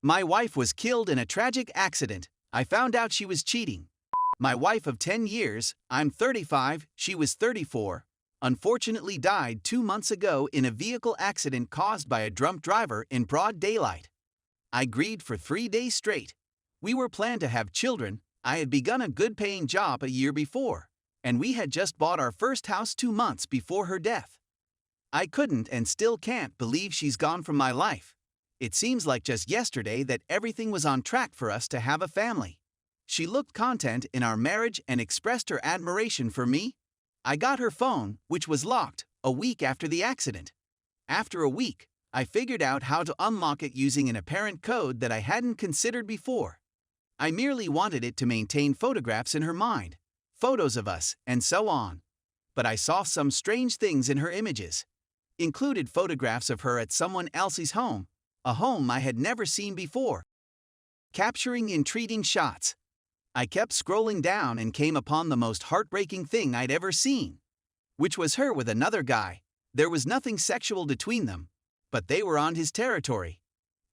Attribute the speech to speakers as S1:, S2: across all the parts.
S1: My wife was killed in a tragic accident. I found out she was cheating. My wife of 10 years, I'm 35, she was 34, unfortunately died 2 months ago in a vehicle accident caused by a drunk driver in broad daylight. I grieved for 3 days straight. We were planned to have children. I had begun a good-paying job a year before, and we had just bought our first house 2 months before her death. I couldn't and still can't believe she's gone from my life. It seems like just yesterday that everything was on track for us to have a family. She looked content in our marriage and expressed her admiration for me. I got her phone, which was locked, a week after the accident. After a week, I figured out how to unlock it using an apparent code that I hadn't considered before. I merely wanted it to maintain photographs in her mind, photos of us, and so on. But I saw some strange things in her images. Included photographs of her at someone else's home, a home I had never seen before. Capturing intriguing shots. I kept scrolling down and came upon the most heartbreaking thing I'd ever seen, which was her with another guy. There was nothing sexual between them, but they were on his territory.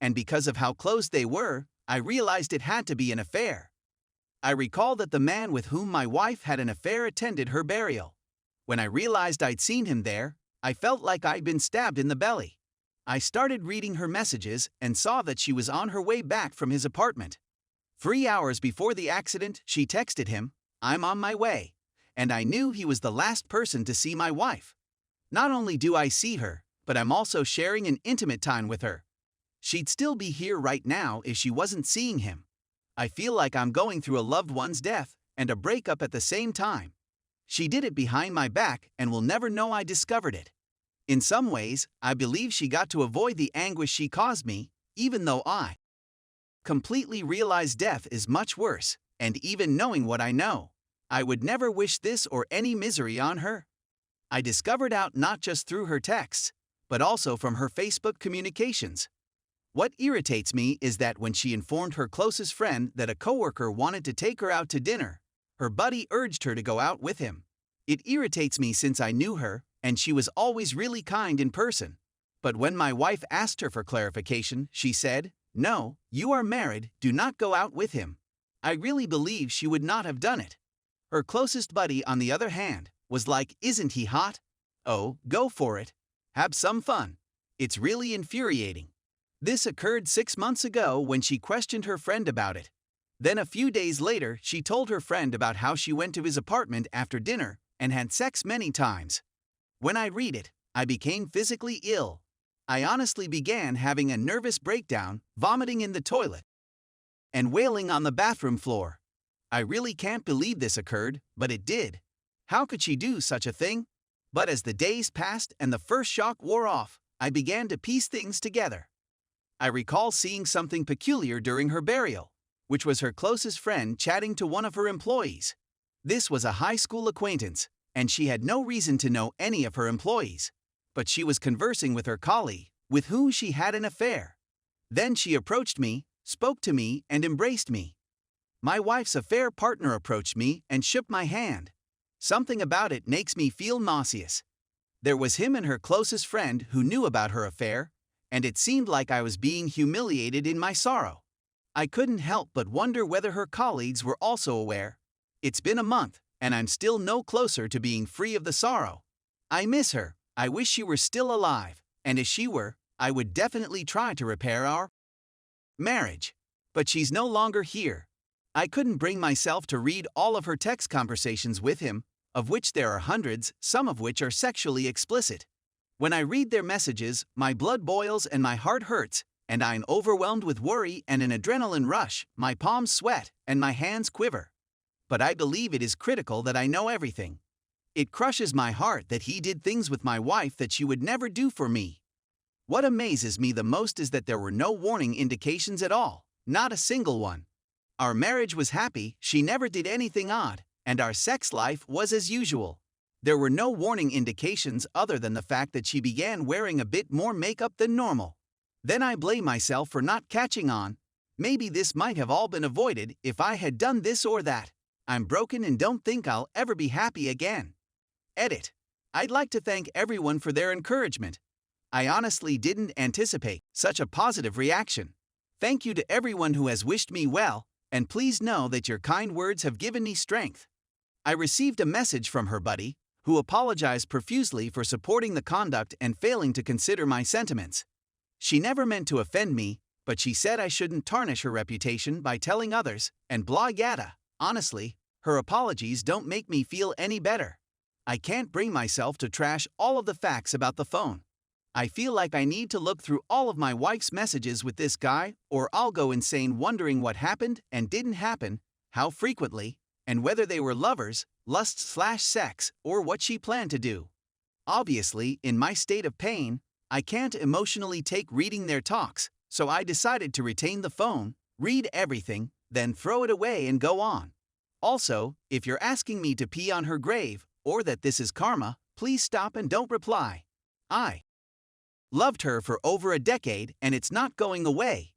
S1: And because of how close they were, I realized it had to be an affair. I recall that the man with whom my wife had an affair attended her burial. When I realized I'd seen him there, I felt like I'd been stabbed in the belly. I started reading her messages and saw that she was on her way back from his apartment. 3 hours before the accident, she texted him, "I'm on my way," and I knew he was the last person to see my wife. Not only do I see her, but I'm also sharing an intimate time with her. She'd still be here right now if she wasn't seeing him. I feel like I'm going through a loved one's death and a breakup at the same time. She did it behind my back and will never know I discovered it. In some ways, I believe she got to avoid the anguish she caused me, even though I completely realize death is much worse, and even knowing what I know, I would never wish this or any misery on her. I discovered out not just through her texts, but also from her Facebook communications. What irritates me is that when she informed her closest friend that a coworker wanted to take her out to dinner, her buddy urged her to go out with him. It irritates me since I knew her, and she was always really kind in person. But when my wife asked her for clarification, she said, "No, you are married, do not go out with him." I really believe she would not have done it. Her closest buddy, on the other hand, was like, "Isn't he hot? Oh, go for it. Have some fun." It's really infuriating. This occurred 6 months ago when she questioned her friend about it. Then a few days later, she told her friend about how she went to his apartment after dinner and had sex many times. When I read it, I became physically ill. I honestly began having a nervous breakdown, vomiting in the toilet, and wailing on the bathroom floor. I really can't believe this occurred, but it did. How could she do such a thing? But as the days passed and the first shock wore off, I began to piece things together. I recall seeing something peculiar during her burial, which was her closest friend chatting to one of her employees. This was a high school acquaintance, and she had no reason to know any of her employees. But she was conversing with her colleague, with whom she had an affair. Then she approached me, spoke to me, and embraced me. My wife's affair partner approached me and shook my hand. Something about it makes me feel nauseous. There was him and her closest friend who knew about her affair, and it seemed like I was being humiliated in my sorrow. I couldn't help but wonder whether her colleagues were also aware. It's been a month, and I'm still no closer to being free of the sorrow. I miss her. I wish she were still alive, and if she were, I would definitely try to repair our marriage. But she's no longer here. I couldn't bring myself to read all of her text conversations with him, of which there are hundreds, some of which are sexually explicit. When I read their messages, my blood boils and my heart hurts, and I'm overwhelmed with worry and an adrenaline rush, my palms sweat, and my hands quiver. But I believe it is critical that I know everything. It crushes my heart that he did things with my wife that she would never do for me. What amazes me the most is that there were no warning indications at all, not a single one. Our marriage was happy, she never did anything odd, and our sex life was as usual. There were no warning indications other than the fact that she began wearing a bit more makeup than normal. Then I blame myself for not catching on. Maybe this might have all been avoided if I had done this or that. I'm broken and don't think I'll ever be happy again. Edit. I'd like to thank everyone for their encouragement. I honestly didn't anticipate such a positive reaction. Thank you to everyone who has wished me well, and please know that your kind words have given me strength. I received a message from her buddy, who apologized profusely for supporting the conduct and failing to consider my sentiments. She never meant to offend me, but she said I shouldn't tarnish her reputation by telling others, and blah yada. Honestly, her apologies don't make me feel any better. I can't bring myself to trash all of the facts about the phone. I feel like I need to look through all of my wife's messages with this guy, or I'll go insane wondering what happened and didn't happen, how frequently, and whether they were lovers, lust/sex, or what she planned to do. Obviously, in my state of pain, I can't emotionally take reading their talks, so I decided to retain the phone, read everything, then throw it away and go on. Also, if you're asking me to pee on her grave, or that this is karma, please stop and don't reply. I loved her for over a decade and it's not going away.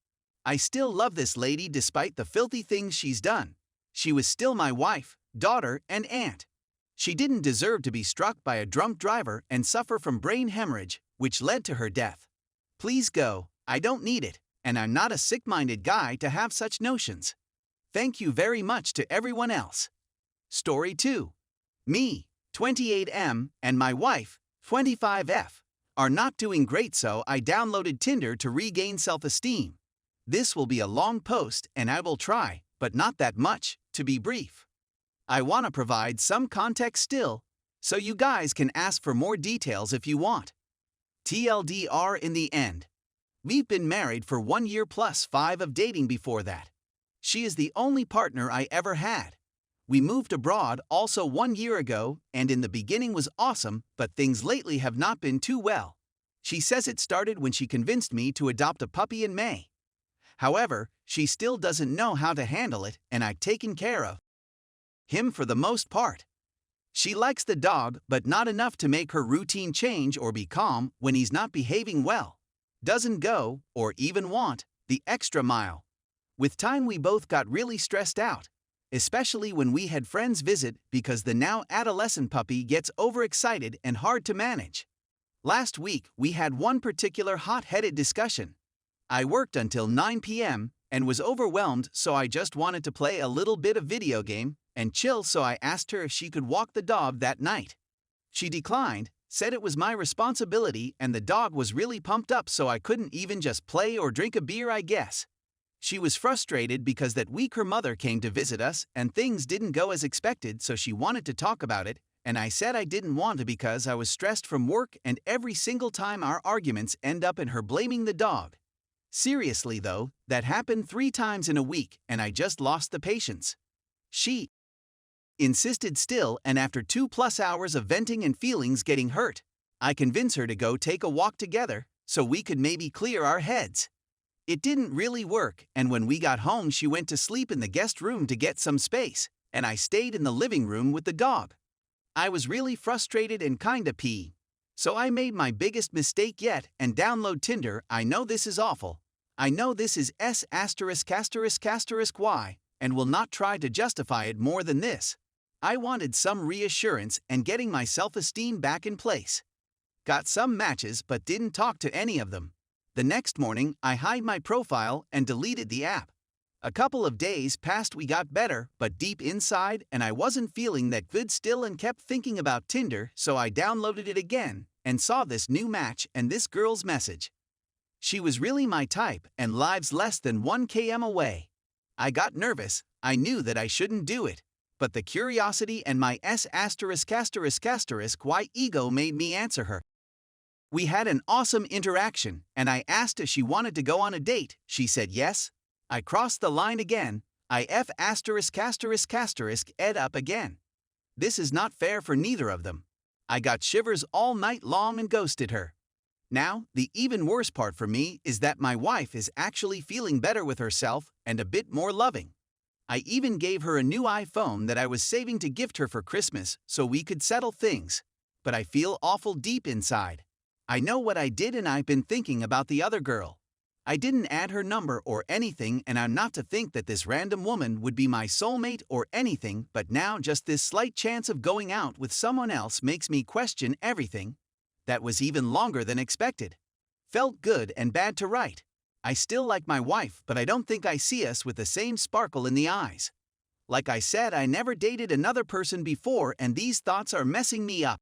S1: I still love this lady despite the filthy things she's done. She was still my wife, daughter, and aunt. She didn't deserve to be struck by a drunk driver and suffer from brain hemorrhage, which led to her death. Please go, I don't need it, and I'm not a sick-minded guy to have such notions. Thank you very much to everyone else. Story 2. Me, 28M, and my wife, 25F, are not doing great, so I downloaded Tinder to regain self-esteem. This will be a long post and I will try, but not that much, to be brief. I want to provide some context still, so you guys can ask for more details if you want. TLDR in the end. We've been married for 1 year plus 5 of dating before that. She is the only partner I ever had. We moved abroad also 1 year ago, and in the beginning was awesome, but things lately have not been too well. She says it started when she convinced me to adopt a puppy in May. However, she still doesn't know how to handle it, and I've taken care of him for the most part. She likes the dog, but not enough to make her routine change or be calm when he's not behaving well. Doesn't go, or even want, the extra mile. With time we both got really stressed out, especially when we had friends visit because the now adolescent puppy gets overexcited and hard to manage. Last week we had one particular hot-headed discussion. I worked until 9 p.m. and was overwhelmed, so I just wanted to play a little bit of video game and chill, so I asked her if she could walk the dog that night. She declined, said it was my responsibility and the dog was really pumped up, so I couldn't even just play or drink a beer, I guess. She was frustrated because that week her mother came to visit us and things didn't go as expected, so she wanted to talk about it, and I said I didn't want to because I was stressed from work, and every single time our arguments end up in her blaming the dog. Seriously though, that happened 3 times in a week and I just lost the patience. She insisted still, and after 2+ hours of venting and feelings getting hurt, I convinced her to go take a walk together so we could maybe clear our heads. It didn't really work, and when we got home she went to sleep in the guest room to get some space, and I stayed in the living room with the dog. I was really frustrated and kinda pee. So I made my biggest mistake yet and download Tinder. I know this is awful. I know this is S******Y, and will not try to justify it more than this. I wanted some reassurance and getting my self-esteem back in place. Got some matches but didn't talk to any of them. The next morning I hid my profile and deleted the app. A couple of days passed, we got better, but deep inside and I wasn't feeling that good still and kept thinking about Tinder, so I downloaded it again and saw this new match and this girl's message. She was really my type and lives less than 1 km away. I got nervous, I knew that I shouldn't do it, but the curiosity and my S******Y ego made me answer her. We had an awesome interaction, and I asked if she wanted to go on a date. She said yes. I crossed the line again. I ed up again. This is not fair for neither of them. I got shivers all night long and ghosted her. Now, the even worse part for me is that my wife is actually feeling better with herself and a bit more loving. I even gave her a new iPhone that I was saving to gift her for Christmas so we could settle things. But I feel awful deep inside. I know what I did, and I've been thinking about the other girl. I didn't add her number or anything, and I'm not to think that this random woman would be my soulmate or anything, but now just this slight chance of going out with someone else makes me question everything. That was even longer than expected. Felt good and bad to write. I still like my wife, but I don't think I see us with the same sparkle in the eyes. Like I said, I never dated another person before, and these thoughts are messing me up.